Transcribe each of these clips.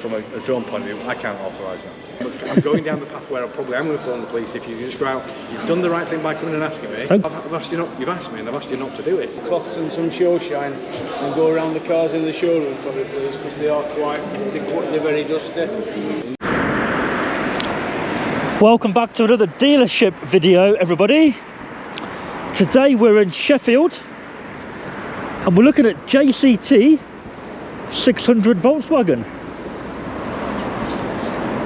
From a drone point of view, I can't authorise that. But I'm going down the path where I probably am going to phone the police if you just go out. You've done the right thing by coming and asking me. I've asked you not. You've asked me, and I've asked you not to do it. Cloths and some show shine, and go around the cars in the showroom for me, please, because they are they're very dusty. Welcome back to another dealership video, everybody. Today we're in Sheffield, and we're looking at JCT 600 Volkswagen.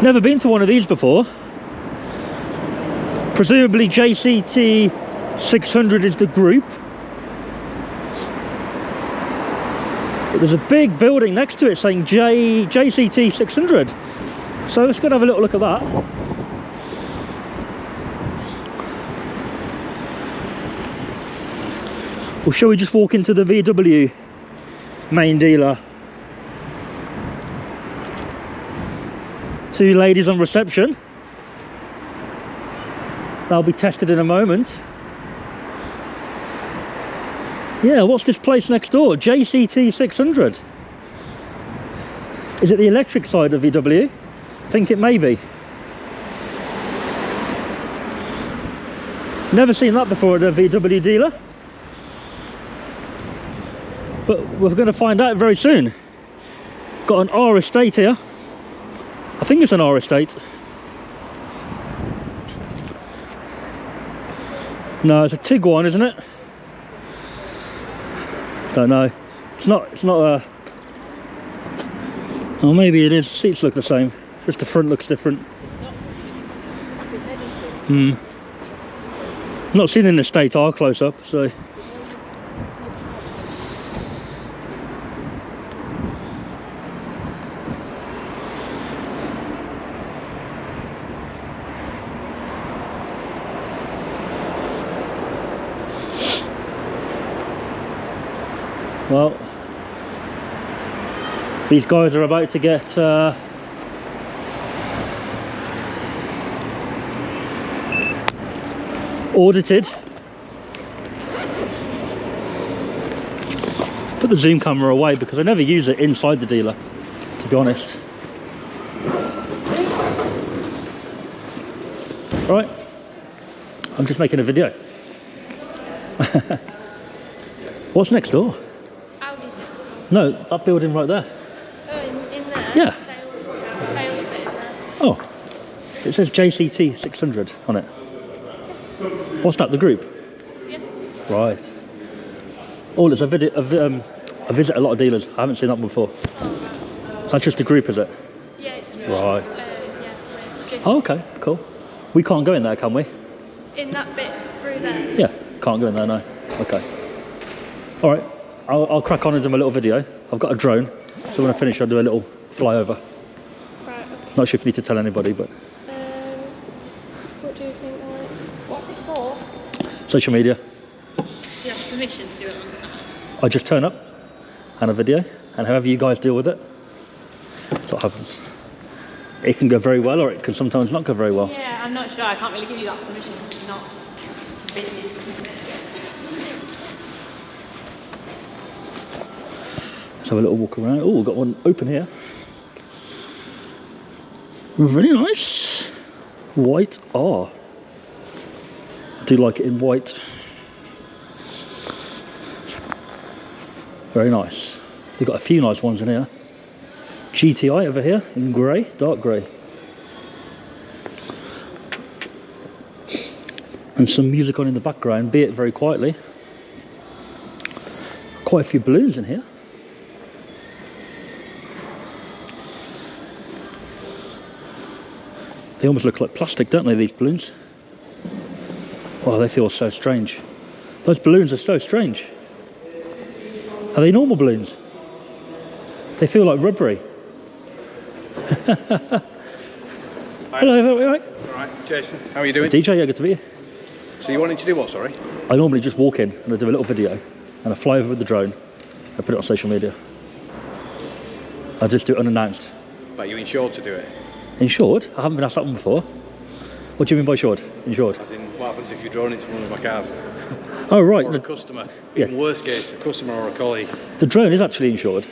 Never been to one of these before. Presumably JCT 600 is the group. But there's a big building next to it saying JCT 600. So let's go and have a little look at that. Or shall we just walk into the VW main dealer? Two ladies on reception. They'll be tested in a moment. Yeah, what's this place next door? JCT 600. Is it the electric side of VW? I think it may be. Never seen that before at a VW dealer. But we're going to find out very soon. Got an R estate here. I think it's an R estate. No, it's a Tiguan, isn't it? Don't know. It's not a... Oh, maybe it is. Seats look the same. Just the front looks different. Not seen an estate R close up, so... Well, these guys are about to get audited. Put the zoom camera away because I never use it inside the dealer, to be honest. All right, I'm just making a video. What's next door? AUDI's next door. No, that building right there. Oh, in there? Yeah. Sales in there. Oh, it says JCT 600 on it. What's that, the group? Yeah. Right. Oh, it's I visit a lot of dealers. I haven't seen that one before. Oh, right. So that's just a group, is it? Yeah, it's Right. yeah. Oh, okay, cool. We can't go in there, can we? In that bit through there? Yeah, can't go in there, no. Okay. All right, I'll crack on and do my little video. I've got a drone, so when I finish I'll do a little flyover. Right, okay. Not sure if you need to tell anybody, but... What do you think, what's it for? Social media. Do you have permission to do it on that? I just turn up and a video, and however you guys deal with it, that's what happens. It can go very well, or it can sometimes not go very well. Yeah, I'm not sure. I can't really give you that permission. It's not business. Let's have a little walk around. Oh, we've got one open here. Very nice. White R. I do like it in white. Very nice. They've got a few nice ones in here. GTI over here in grey, dark grey. And some music on in the background, be it very quietly. Quite a few balloons in here. They almost look like plastic, don't they, these balloons? Oh, they feel so strange. Those balloons are so strange. Are they normal balloons? They feel like rubbery. Hello, all right? All right, Jason, how are you doing? DJ, yeah, good to meet you. So you wanted to do what, sorry? I normally just walk in and I do a little video and I fly over with the drone and put it on social media. I just do it unannounced. But you insured to do it? Insured? I haven't been asked that one before. What do you mean by insured? Insured? As in, what happens if you're drawn into one of my cars? Oh, right. Or a customer. Even worst case, a customer or a colleague. The drone is actually insured.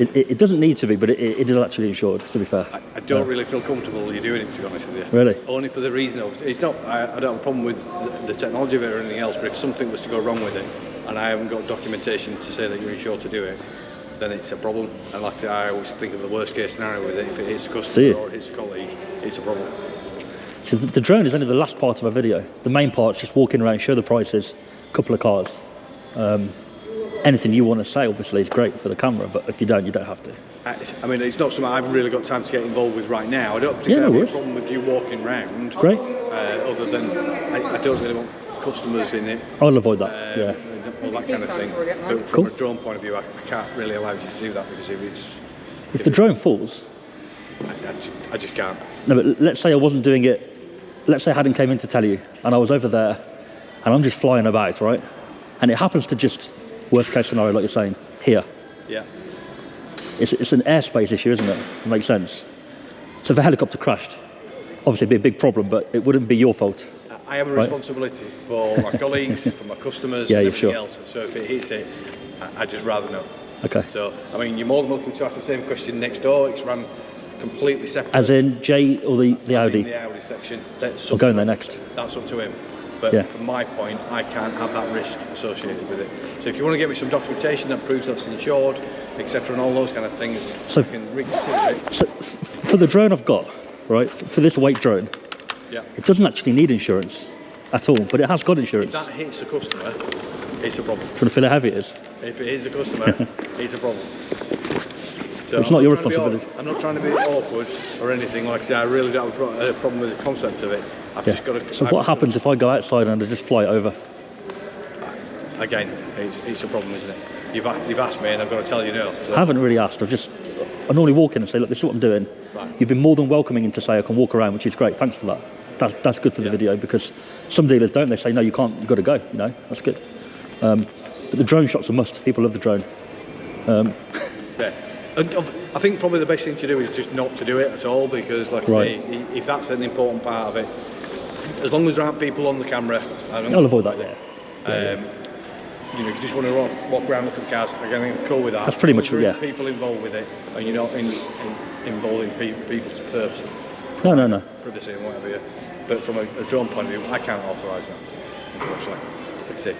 It doesn't need to be, but it is actually insured, to be fair. I don't really feel comfortable you doing it, to be honest with you. Really? Only for the reason of, it's not, I don't have a problem with the technology of it or anything else, but if something was to go wrong with it, and I haven't got documentation to say that you're insured to do it, then it's a problem. And like I say, I always think of the worst case scenario with it. If it hits a customer or it hits a colleague, it's a problem. So the drone is only the last part of our video. The main part's just walking around, show the prices, a couple of cars. Anything you want to say, obviously, is great for the camera, but if you don't have to. I mean, it's not something I've really got time to get involved with right now. I don't particularly have a problem with you walking round. Great. Other than I don't really want customers in it. I'll avoid that, yeah. All that kind of thing. But from a drone point of view, I can't really allow you to do that, because if the drone falls... I just can't. No, but let's say I wasn't doing it, let's say I hadn't came in to tell you, and I was over there, and I'm just flying about, right? And it happens to just, worst case scenario, like you're saying, here. Yeah. It's an airspace issue, isn't it? It makes sense. So if a helicopter crashed, obviously it'd be a big problem, but it wouldn't be your fault. I have a responsibility for my colleagues, for my customers, and everything else. So if it hits it, I'd just rather know. Okay. So, I mean, you're more than welcome to ask the same question next door. It's run completely separate. As in J or the Audi? In the Audi section. I'll go in there next. That's up to him. But from my point, I can't have that risk associated with it. So if you want to get me some documentation that proves that's insured, etc., and all those kind of things, so I can reconsider it. So for the drone I've got, right, for this weight drone, it doesn't actually need insurance at all, but it has got insurance. If that hits a customer, it's a problem. Trying to feel how heavy it is. If it is a customer, it's a problem. So it's not your responsibility. I'm not trying to be awkward or anything. Like I say, I really don't have a problem with the concept of it. I've just got to. So what happens if I go outside and I just fly it over? Again, it's a problem, isn't it? You've asked me, and I've got to tell you no. So. I haven't really asked. I normally walk in and say, look, this is what I'm doing. Right. You've been more than welcoming in to say I can walk around, which is great. Thanks for that. That's good for the video, because some dealers don't. They say no, you can't. You've got to go. You know, that's good. But the drone shot's a must. People love the drone. Yeah. I think probably the best thing to do is just not to do it at all, because, like I say, if that's an important part of it, as long as there aren't people on the camera, I'll avoid that. Yeah. You know, if you just want to walk around, look at cars, again, I'm cool with that. That's pretty much people involved with it, and you're not involving people's purpose. No. Privacy and whatever. Yeah. But from a drone point of view, I can't authorise that. Unfortunately, like I say,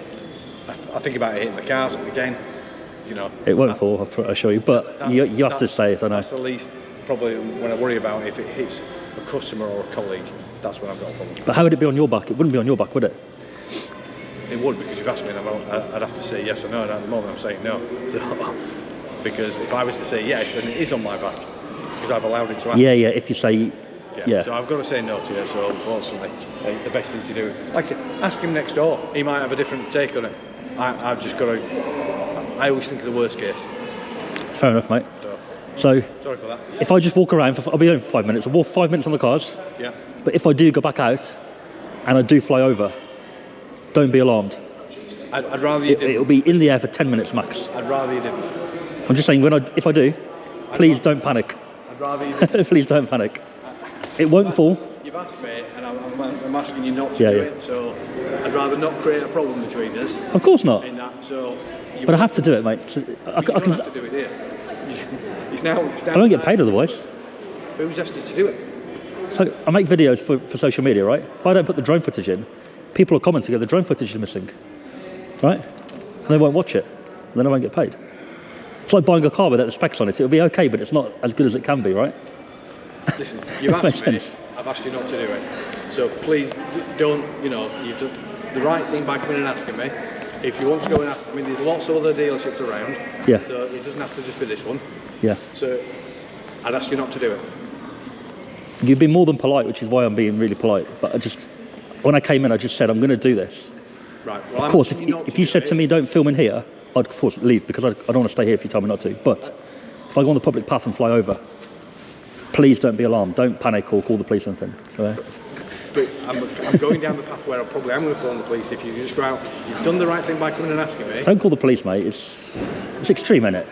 I think about it hitting the cars again. You know, it won't fall, I assure you, but you have to say it, I know. That's the least, probably, when I worry about if it hits a customer or a colleague, that's when I've got a problem. But how would it be on your back? It wouldn't be on your back, would it? It would, because you've asked me, and I'd have to say yes or no, and at the moment I'm saying no. So, because if I was to say yes, then it is on my back, because I've allowed it to happen. Yeah, if you say... Yeah. So I've got to say no to you, so unfortunately, the best thing to do, like I said, ask him next door. He might have a different take on it. I've just got to... I always think of the worst case. Fair enough, mate. So sorry for that. If I just walk around, I'll be home for 5 minutes. I'll walk 5 minutes on the cars. Yeah. But if I do go back out, and I do fly over, don't be alarmed. I'd rather you didn't. It'll be in the air for 10 minutes max. I'd rather you didn't. I'm just saying, if I do, please don't panic. I'd rather you didn't. Please don't panic. It won't fall. You've asked me, and I'm asking you not to do it, so I'd rather not create a problem between us. Of course not. In that, so but I have to do it, mate. So I can have to do it here. It's now I don't get paid otherwise. Who's asked you to do it? So I make videos for social media, right? If I don't put the drone footage in, people are commenting, the drone footage is missing, right? And they won't watch it, and then I won't get paid. It's like buying a car without the specs on it. It'll be okay, but it's not as good as it can be, right? Listen, you've asked me, I've asked you not to do it. So please don't, you've done the right thing by coming and asking me. If you want to go and ask, there's lots of other dealerships around. Yeah. So it doesn't have to just be this one. Yeah. So I'd ask you not to do it. You've been more than polite, which is why I'm being really polite. But when I came in, I just said, I'm going to do this. Right. Well, of course, if you said to me, don't film in here, I'd of course leave, because I don't want to stay here if you tell me not to. But if I go on the public path and fly over, please don't be alarmed. Don't panic or call the police or anything. So, but I'm going down the path where I probably am going to call the police if you just go out. You've done the right thing by coming and asking me. Don't call the police, mate. It's extreme, isn't it?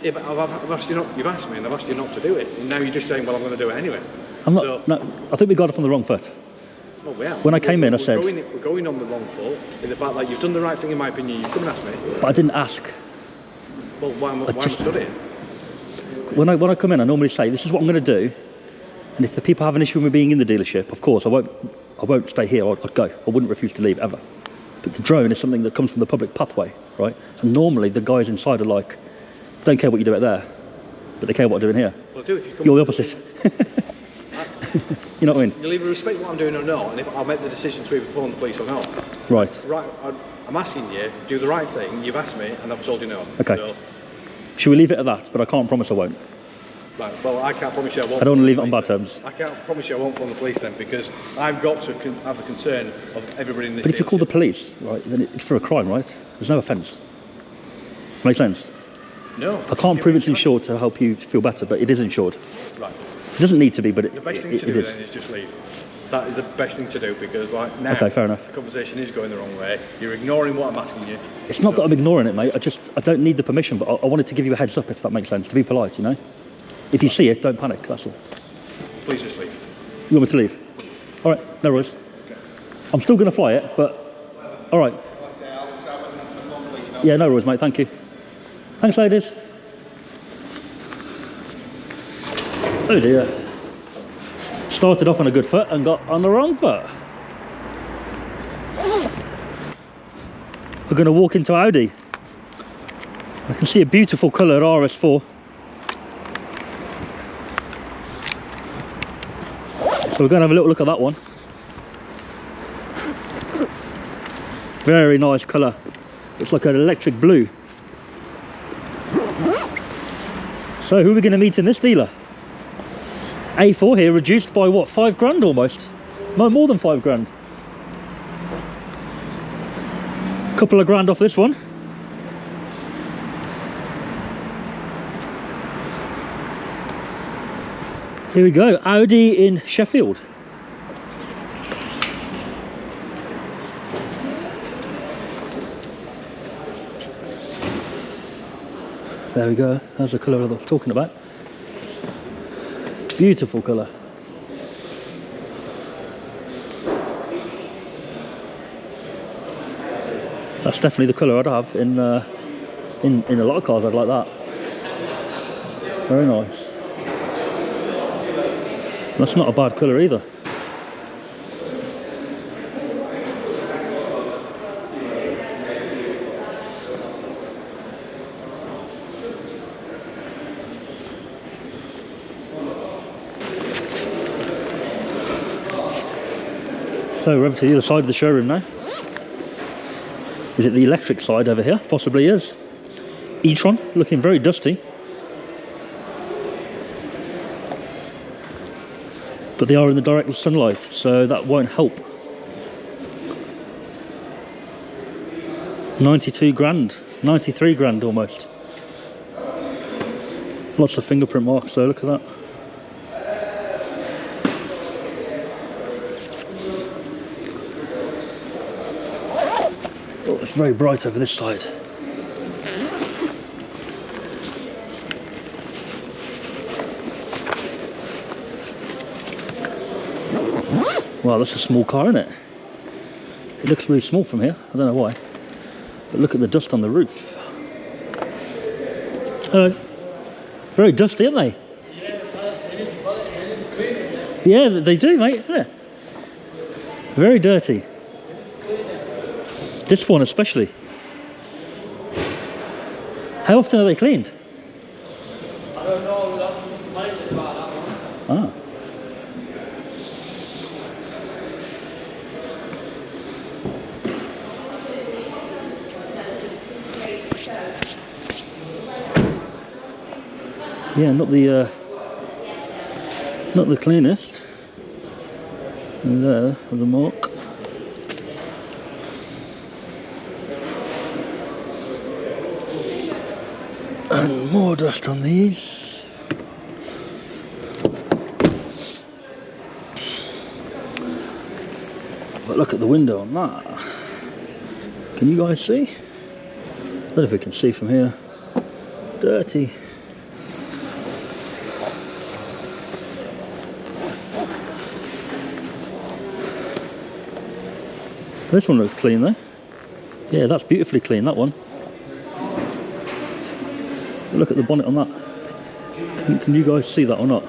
Yeah, but I've asked you not. You've asked me, and I've asked you not to do it. And now you're just saying, "Well, I'm going to do it anyway." I'm not. No, I think we got it from the wrong foot. Well, we have. When I came in, I said... We're going on the wrong foot, in the fact that you've done the right thing, in my opinion. You've come and asked me. But I didn't ask. Well, why am I stood here? when I come in, I normally say, this is what I'm going to do. And if the people have an issue with me being in the dealership, of course, I won't stay here. I'd go. I wouldn't refuse to leave ever. But the drone is something that comes from the public pathway, right? And normally the guys inside are like, don't care what you do out there, but they care what I'm doing here. Well, do if you come. You're the opposite. You know what I mean? You'll either respect what I'm doing or not, and if I'll make the decision to either phone the police or not. Right. Right. I'm asking you, do the right thing. You've asked me, and I've told you no. Okay. So, Should we leave it at that? But I can't promise I won't. right. Well, I can't promise you I won't. I don't want to leave it on phone bad the terms. police. I can't promise you I won't phone the police then, because I've got to have the concern of everybody in this. But if you call the dealership. police, right, then it's for a crime, right? There's no offence. Make sense? No. I can't prove it's insured to help you feel better, but it is insured. Right. It doesn't need to be, but The best thing it to do is. then is just leave. That is the best thing to do, because like now, Okay, fair enough. the conversation is going the wrong way. You're ignoring what I'm asking you. It's not that I'm ignoring it, mate. I don't need the permission, but I wanted to give you a heads up, if that makes sense, to be polite, you know? If you see it, don't panic, that's all. Please just leave. You want me to leave? All right, no worries. I'm still going to fly it, but all right. Yeah, no worries, mate, thank you. Thanks, ladies. Oh dear. Started off on a good foot and got on the wrong foot. We're going to walk into Audi. I can see a beautiful colour RS4. So we're going to have a little look at that one. Very nice colour. It's like an electric blue. So who are we going to meet in this dealer? A4 here, reduced by what, 5 grand almost? No, more than 5 grand. Couple of grand off this one. Here we go, Audi in Sheffield. There we go, that's the colour I was talking about. Beautiful colour. That's definitely the colour I'd have in a lot of cars. I'd like that. Very nice. That's not a bad colour either. So we're over to the other side of the showroom now. Is it the electric side over here? Possibly is. e-tron, looking very dusty. But they are in the direct sunlight, so that won't help. 92 grand, 93 grand almost. Lots of fingerprint marks though, look at that. Oh, it's very bright over this side. Wow, that's a small car, isn't it? It looks really small from here, I don't know why. But look at the dust on the roof. Hello. Very dusty, aren't they? Yeah, they do, mate. Yeah. Very dirty. This one especially. How often are they cleaned? I don't know, we'll have to look at about that one. Ah. Yeah, not the cleanest. And there, the mark. And more dust on these. But look at the window on that. Can you guys see? I don't know if we can see from here. Dirty. This one looks clean though. Yeah, that's beautifully clean, that one. Look at the bonnet on that. Can you guys see that or not?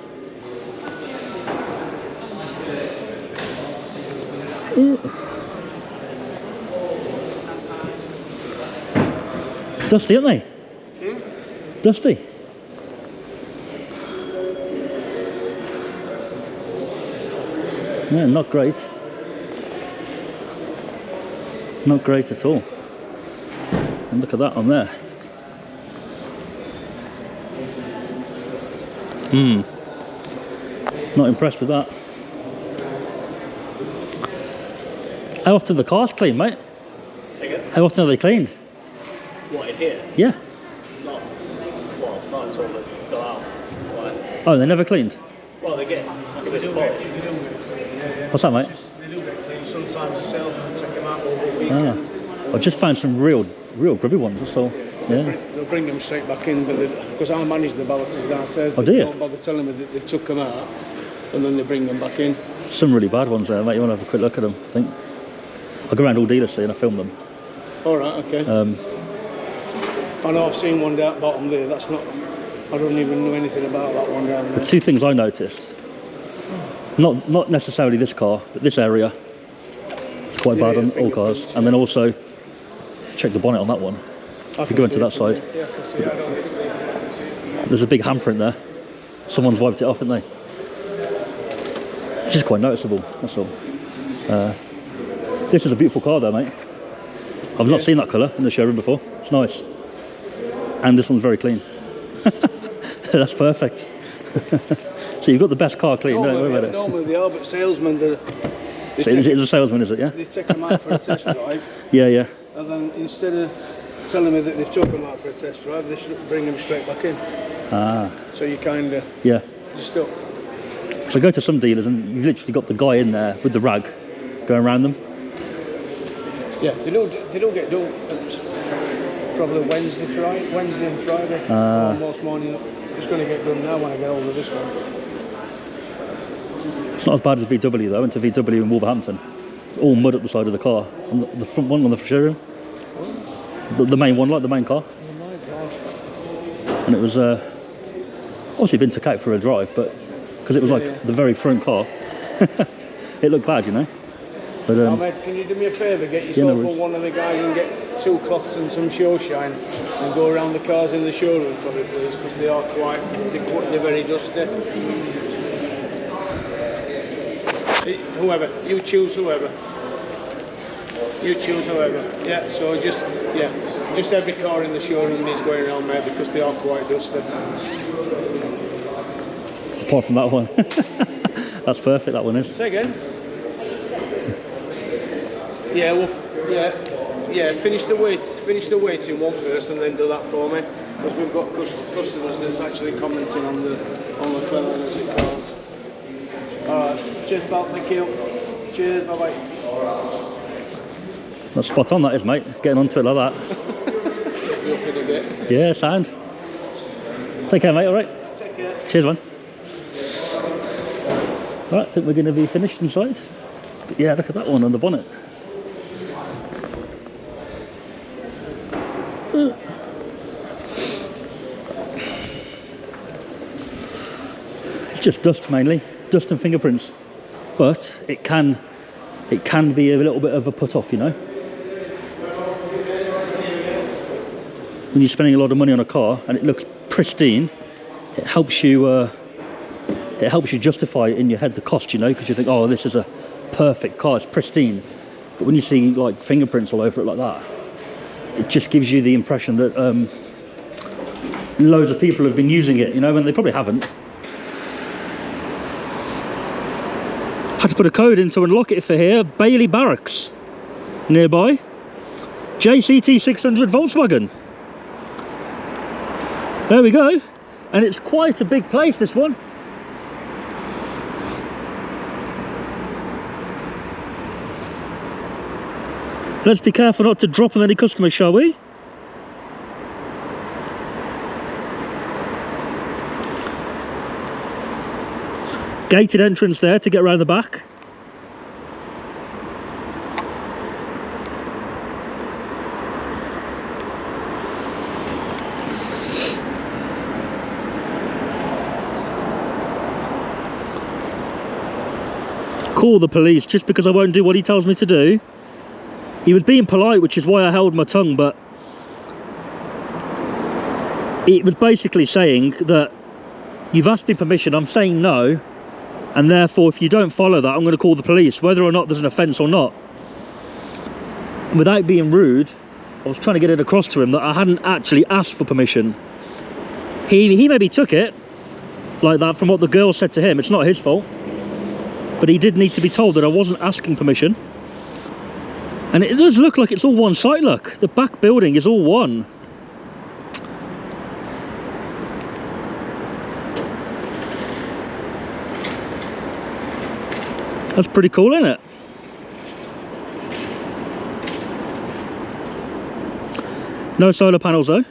Dusty, aren't they? Dusty. Yeah, not great. Not great at all. And look at that on there. Not impressed with that. How often are the cars cleaned, mate? How often are they cleaned? What, in here? Yeah. Not until they go out. Right. Oh, they're never cleaned? Well, they get like a bit of polish. What's that, mate? They do get clean. Sometimes the salesmen take them out over the weekend. I just found some real grubby ones, that's all. Yeah. They'll bring them straight back in, but because I manage the balances downstairs, Oh, do you? they don't bother telling me that they took them out, and then they bring them back in. Some really bad ones there, mate. You want to have a quick look at them, I think. I go around all dealers and I film them. All right, okay. I know I've seen one down bottom there. That's not. I don't even know anything about that one down there. The two things I noticed, not necessarily this car, but this area, it's quite bad on all cars. And then also, check the bonnet on that one. If you go into that side, there's a big handprint there. Someone's wiped it off, haven't they? Which is quite noticeable, that's all. This is a beautiful car though, mate. I've not seen that colour in the showroom before. It's nice. And this one's very clean. That's perfect. So you've got the best car clean, don't worry about it. Normally they are, but salesmen, So it's a salesman, is it, yeah? they take them out for a test drive, Yeah, yeah. and then instead of telling me that they've took them out for a test drive, they should bring them straight back in. Ah, So you kind of, yeah. you're stuck. So I go to some dealers and you've literally got the guy in there with the rag going around them. Yeah, they don't get done. Probably Wednesday and Friday. Almost morning. It's going to get done now when I get hold of this one. It's not as bad as VW though. I went to VW in Wolverhampton. All mud up the side of the car. On the front one on the showroom. The main one, like the main car. Oh my God. And it was obviously been took out for a drive, but because it was the very front car, it looked bad, you know. But Now, mate, can you do me a favour? Get yourself on one of the guys and get 2 cloths and some show shine and go around the cars in the showroom for me, please, because they are they're very dusty. Whoever, you choose whoever. You choose whoever. Yeah, so just every car in the showroom needs going around there because they are quite dusty. apart from that one. That's perfect, that one is. Say again. Yeah, well, yeah. Finish the waiting one first, and then do that for me, because we've got customers that's actually commenting on the cleanliness it goes. All right. Cheers, pal. Thank you. Cheers. Bye bye. That's spot on, that is, mate. Getting onto it like that. You're pretty good. Yeah, sound. Take care, mate. All right. Take care. Cheers, man. All right, I think we're going to be finished inside. But yeah, look at that one on the bonnet. It's just dust mainly, dust and fingerprints, but it can be a little bit of a put off, you know. When you're spending a lot of money on a car and it looks pristine, it helps you justify in your head the cost, you know, because you think, oh, this is a perfect car, it's pristine. But when you see like fingerprints all over it like that, it just gives you the impression that loads of people have been using it, you know, when they probably haven't. Had to put a code in to unlock it for here. Bailey Barracks nearby. JCT 600 Volkswagen. There we go. And it's quite a big place, this one. Let's be careful not to drop on any customers, shall we? Gated entrance there to get around the back. call the police just because I won't do what he tells me to do. He was being polite, which is why I held my tongue, but it was basically saying that you've asked me permission, I'm saying no, and therefore if you don't follow that, I'm going to call the police, whether or not there's an offence or not. And without being rude, I was trying to get it across to him that I hadn't actually asked for permission. He maybe took it like that from what the girl said to him. It's not his fault, but he did need to be told that I wasn't asking permission. And it does look like it's all one site. Look, the back building is all one. That's pretty cool, isn't it? No solar panels though.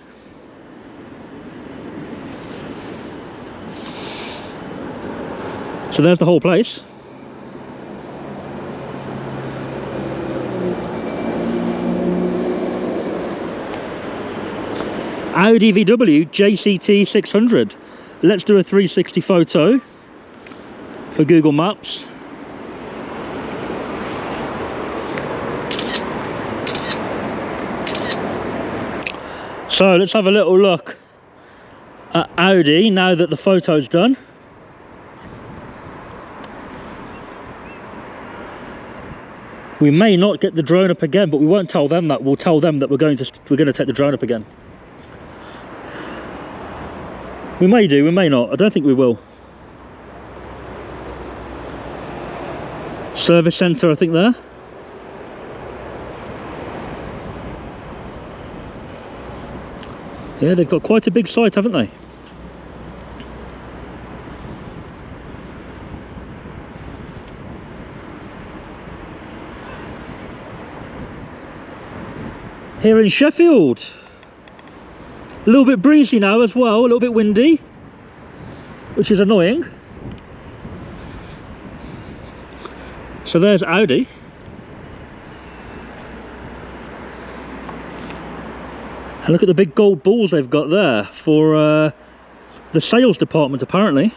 So there's the whole place. Audi VW JCT 600. Let's do a 360 photo for Google Maps. So let's have a little look at Audi now that the photo's done. We may not get the drone up again, but we won't tell them that. We'll tell them that we're going to take the drone up again. We may do, we may not. I don't think we will. Service centre, I think, there. Yeah, they've got quite a big site, haven't they? Here in Sheffield. A little bit breezy now as well, a little bit windy, which is annoying. So there's Audi. And look at the big gold balls they've got there for the sales department, apparently.